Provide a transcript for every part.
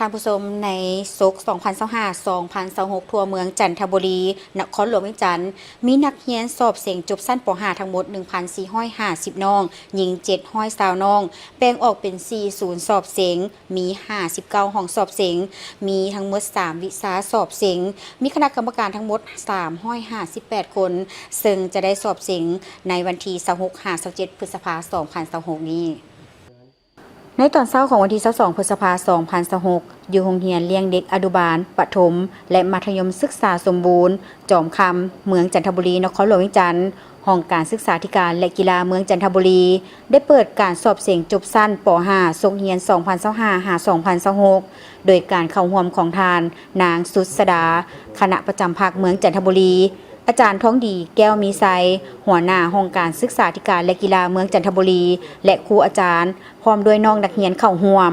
ท่านผู้ชมในศก2025-2026ทั่วเมืองจันทบุรีนครหลวงเวียงจันทน์มีนักเรียนสอบเสียงจบสั้นป .5 ทั้งหมด 1,450 น้องหญิง720น้องแบ่งออกเป็น4ศูนย์สอบเสียงมี59ห้องสอบเสียงมีทั้งหมด3วิชาสอบเสียงมีคณะกรรมการทั้งหมด358คนซึ่งจะได้สอบเสียงในวันที่26-27 พฤษภาคม 2026 นี้ในตอนเช้าของวันที่22 พฤษภาคม 2026อยู่โรงเรียนเลี้ยงเด็กอนุบาลประถมและมัธยมศึกษาสมบูรณ์จอมคำเมืองจันทบุรีนครหลวงเวียงจันทน์ห้องการศึกษาธิการและกีฬาเมืองจันทบุรีได้เปิดการสอบเสียงจบสั้นป .5 ทรงเรียน 2025-2026 โดยการเข้าร่วมของทานนางสุษดาคณะประจำภาคเมืองจันทบุรีอาจารย์ท้องดีแก้วมีไซหัวหน้าห้องการศึกษาธิการและกีฬาเมืองจันทบุรีและครูอาจารย์พร้อมด้วยน้องนักเรียนเข้าร่วม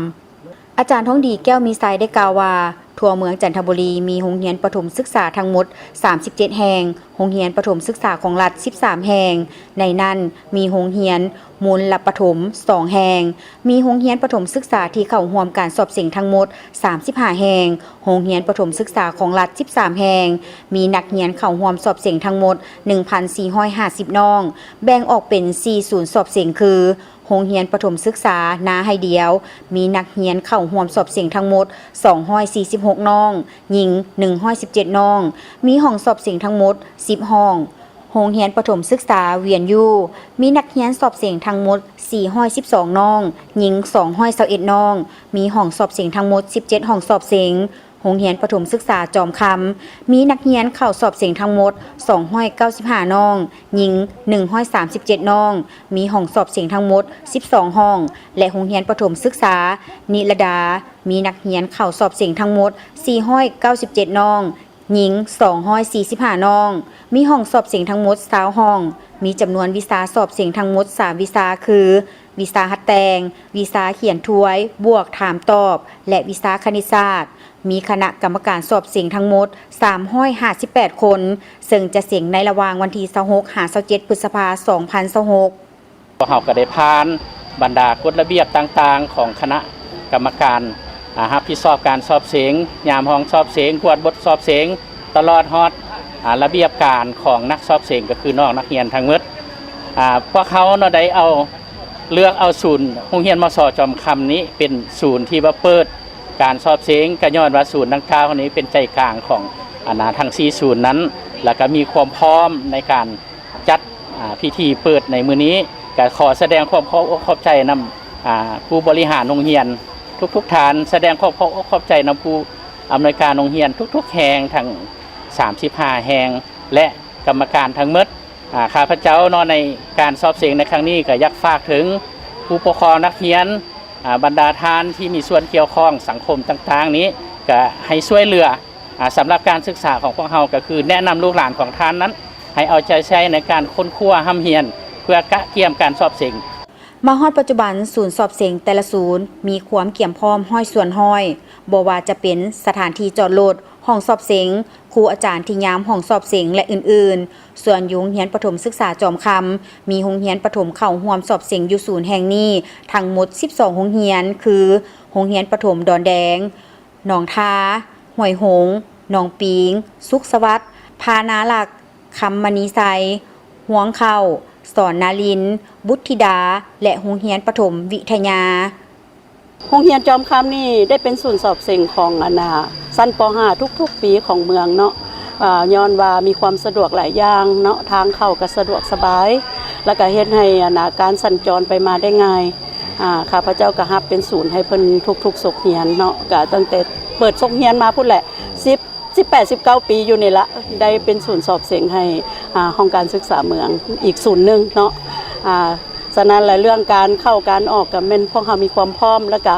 อาจารย์ท้องดีแก้วมีไซได้กล่าวว่าทั่วเมืองจันทบุรีมีโรงเรียนประถมศึกษาทั้งหมด37แห่งโรงเรียนประถมศึกษาของรัฐ13แห่งในนั้นมีโรงเรียนมูลประถม2แห่งมีโรงเรียนประถมศึกษาที่เข้าร่วมการสอบเสียงทั้งหมด35แห่งโรงเรียนประถมศึกษาของรัฐ13แห่งมีนักเรียนเข้าร่วมสอบเสียงทั้งหมด 1,450 น้องแบ่งออกเป็น4ศูนย์สอบเสียงคือโรงเรียนประถมศึกษานาให้เดียวมีนักเรียนเข้าร่วมสอบเสียงทั้งหมด246น้องหญิง117น้องมีห้องสอบเสียงทั้งหมด10ห้องโรงเรียนประถมศึกษาเวียนยูมีนักเรียนสอบเสียงทั้งหมด412น้องหญิง221น้องมีห้องสอบเสียงทั้งหมด17ห้องสอบเสียงโรงเรียนประถมศึกษาจอมคำมีนักเรียนเข้าสอบเสียงทั้งหมด295น้องหญิง137น้องมีห้องสอบเสียงทั้งหมด12ห้องและโรงเรียนประถมศึกษานิรดามีนักเรียนเข้าสอบเสียงทั้งหมด497น้องหญิง245น้องมีห้องสอบเสียงทั้งหมด20ห้องมีจำนวนวิชาสอบเสียงทั้งหมด3วิชาคือวิชาหัดแต่งวิชาเขียนทวยบวกถามตอบและวิชาคณิตศาสตร์มีคณะกรรมการสอบเสียงทั้งหมด358คนซึ่งจะเสียงในระหว่างวันที่26-27 พฤษภาคม 2026เราก็ได้ผ่านบรรดากฎระเบียบต่างๆของคณะกรรมการรับผิดชอบการสอบเสียงยามห้องสอบเสียงกวดบทสอบเสียงตลอดฮอดระเบียบการของนักสอบเสียงก็คือน้องนักเรียนทั้งหมดพวกเขาเนาะได้เลือกเอาศูนย์โรงเรียนมส.จอมคำนี้เป็นศูนย์ที่ว่าเปิดการสอบเสียงกระย้อนว่าศูนย์ดังกล่าวนี้เป็นใจกลางของทั้ง4ศูนย์นั้นแล้วก็มีความพร้อมในการจัดพิธีเปิดในมื้อนี้ก็ขอแสดงความขอบใจนำผู้บริหารโรงเรียนทุกฐานแสดงความขอบใจนำผู้อำนวยการโรงเรียนทุกแห่งทั้ง35แห่งและกรรมการทั้งหมดข้าพเจ้าเนาะในการสอบเสียงในครั้งนี้ก็อยากฝากถึงผู้ปกครองนักเรียนบรรดาทานที่มีส่วนเกี่ยวข้องสังคมต่างๆนี้ก็ให้ช่วยเหลือสำหรับการศึกษาของพวกเราก็คือแนะนำลูกหลานของท่านนั้นให้เอาใจใช้ในการค้นคว้าห้ำเฮียนเพื่อกะเกี่ยมการสอบเสียงมาฮอดปัจจุบันศูนย์สอบเสียงแต่ละศูนย์มีความเกี่ยมพร้อมห้อยส่วนห้อยบ่ว่าจะเป็นสถานที่จอดรถห้องสอบเสียงครูอาจารย์ที่ยามห้องสอบเสียงและอื่นๆส่วนโรงเรียนประถมศึกษาจอมคำมีโรงเรียนประถมเข้าร่วมสอบเสียงอยู่ศูนย์แห่งนี้ทั้งหมด12โรงเรียนคือโรงเรียนประถมดอนแดงหนองทาห้วยหงหนองปิงสุขสวัสดิ์พานาหลักคำมณีไซห่วงเข้าสอนนาลินบุตรธิดาและโรงเรียนประถมวิทยาโรงเรียนจอมคำนี่ได้เป็นศูนย์สอบเสียงของสั้นป .5 ทุกๆปีของเมืองเนาะย้อนว่ามีความสะดวกหลายอย่างเนาะทางเข้าก็สะดวกสบายแล้วก็เฮ็ดให้การสัญจรไปมาได้ง่ายข้าพเจ้าก็รับเป็นศูนย์ให้เพิ่นทุกๆศกเรียนเนาะก็ตั้งแต่เปิดศกเรียนมาพุ่นแหละ18-19 ปีอยู่นี่ละได้เป็นศูนย์สอบเสียงให้ห้องการศึกษาเมืองอีกศูนย์นึงเนาะฉะนั้นหลายเรื่องการเข้าการออกกับพวกเรามีความพร้อมแล้วก็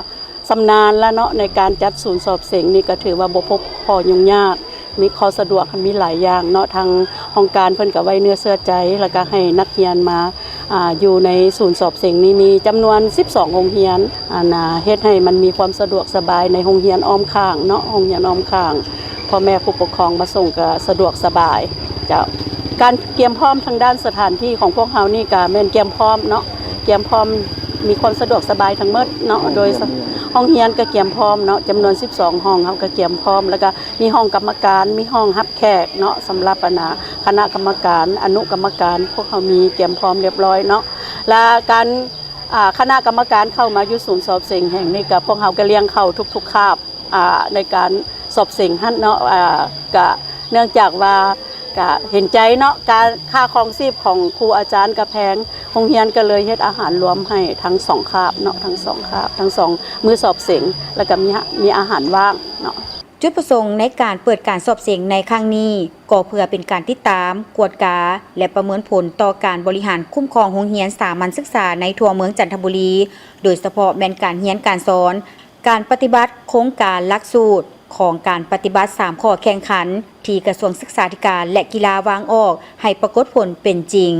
ชำนาญแล้วเนาะในการจัดศูนย์สอบเสียงนี่ก็ถือว่าบ่พบข้อยุ่งยากมีข้อสะดวกมีหลายอย่างเนาะทางห้องการเพิ่นก็ไว้เนื้อเชื่อใจแล้วก็ให้นักเรียนมาอยู่ในศูนย์สอบเสียงนี้มีจำนวน12โรงเรียนเฮ็ดให้มันมีความสะดวกสบายในโรงเรียนอ้อมข้างเนาะโรงเรียนอ้อมข้างพ่อแม่ผู้ปกครองมาส่งก็สะดวกสบายจะการเตรียมพร้อมทางด้านสถานที่ของพวกเรานี่ก็แม่นเตรียมพร้อมเนาะเตรียมพร้อม มีความสะดวกสบายทั้งหมดเนาะโดยห้องเรียนก็เตรียมพร้อมเนาะจำนวน12ห้องเฮาก็เตรียมพร้อมแล้วก็มีห้องกรรมการมีห้องรับแขกเนาะสำหรับคณะกรรมการอนุกรรมการพวกเขามีเตรียมพร้อมเรียบร้อยเนาะและการคณะกรรมการเข้ามาอยู่ศูนย์สอบเสียงแห่งนี้กับพวกเขาก็เลี้ยงเข้าทุกๆคาบในการสอบเสียงหั่นเนาะก็เนื่องจากว่าก็เห็นใจเนาะการค่าครองชีพของครูอาจารย์กระแพงโรงเรียนก็เลยเฮ็ดอาหารรวมให้ทั้ง2คาบเนาะทั้ง2คาบทั้ง2มื้อสอบเสียงแล้วก็มีอาหารว่างเนาะ จุดประสงค์ในการเปิดการสอบเสียงในครั้งนี้ก็เพื่อเป็นการติดตามกวดกาและประเมินผลต่อการบริหารคุ้มครองโรงเรียนสามัญศึกษาในทั่วเมืองจันทบุรีโดยเฉพาะแม่นการเรียนการสอนการปฏิบัติโครงการหลักสูตรของการปฏิบัติ3ข้อแข่งขันที่กระทรวงศึกษาธิการและกีฬาวางออกให้ปรากฏผลเป็นจริง